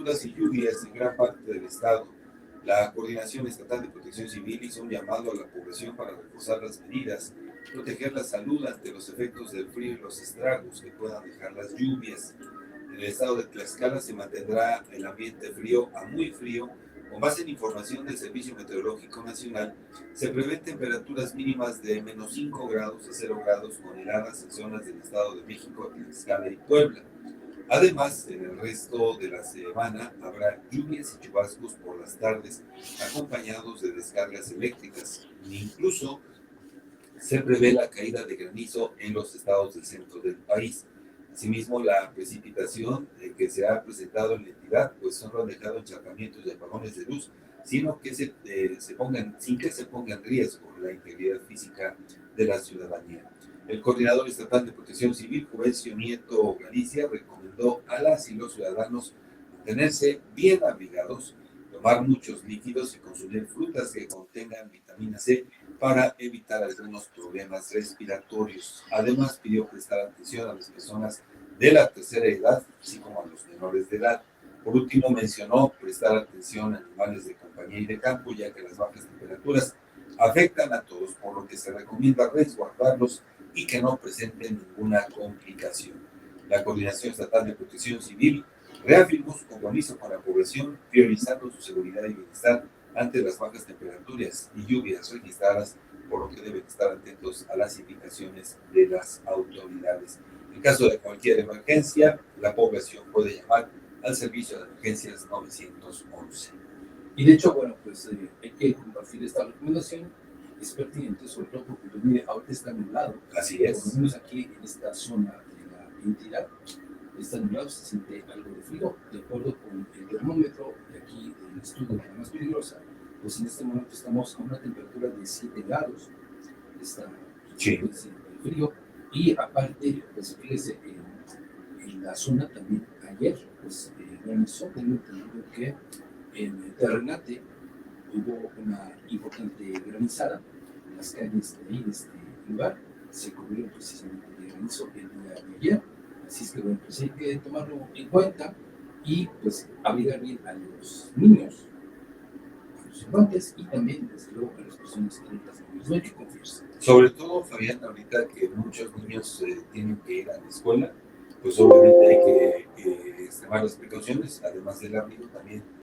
temperaturas y lluvias en gran parte del estado. La Coordinación Estatal de Protección Civil hizo un llamado a la población para reforzar las medidas, proteger la salud ante los efectos del frío y los estragos que puedan dejar las lluvias. En el estado de Tlaxcala se mantendrá el ambiente frío a muy frío. Con base en información del Servicio Meteorológico Nacional, se prevén temperaturas mínimas de -5 grados a 0 grados con heladas en zonas del Estado de México, Tlaxcala y Puebla. Además, en el resto de la semana habrá lluvias y chubascos por las tardes, acompañados de descargas eléctricas. Incluso se prevé la caída de granizo en los estados del centro del país. Asimismo, la precipitación que se ha presentado en la entidad, pues no han dejado encharcamientos y apagones de luz, sino que sin que se ponga en riesgo la integridad física de la ciudadanía. El coordinador estatal de Protección Civil, Juvencio Nieto Galicia, recomendó a las y los ciudadanos mantenerse bien abrigados, tomar muchos líquidos y consumir frutas que contengan vitamina C para evitar algunos problemas respiratorios. Además, pidió prestar atención a las personas de la tercera edad, así como a los menores de edad. Por último, mencionó prestar atención a animales de compañía y de campo, ya que las bajas temperaturas afectan a todos, por lo que se recomienda resguardarlos y que no presenten ninguna complicación. La Coordinación Estatal de Protección Civil reafirmó su compromiso con la población, priorizando su seguridad y bienestar ante las bajas temperaturas y lluvias registradas, por lo que deben estar atentos a las indicaciones de las autoridades. En caso de cualquier emergencia, la población puede llamar al servicio de emergencias 911. Y de hecho, bueno, pues hay que compartir esta recomendación, es pertinente, sobre todo porque, pues, mire, ahorita está nublado. Así es. Por lo menos aquí en esta zona de la entidad, está nublado, se siente algo de frío. De acuerdo con el termómetro de aquí del estudio de la más peligrosa, pues en este momento estamos a una temperatura de 7 grados. Está Sí. Pues, el frío. Y aparte, pues fíjese, en la zona también ayer, pues granizó, tengo entendido que en Terrenate hubo una importante granizada. En las calles de ahí, de este lugar, se cubrieron precisamente de granizo el día de ayer. Así es que, bueno, pues hay que tomarlo en cuenta y pues abrigar bien a los niños, a los infantes y también, desde luego, a las personas adultas mayores. No hay que confiarse. Sobre todo, Fabián, ahorita que muchos niños tienen que ir a la escuela, pues obviamente hay que extremar las precauciones, además del abrigo también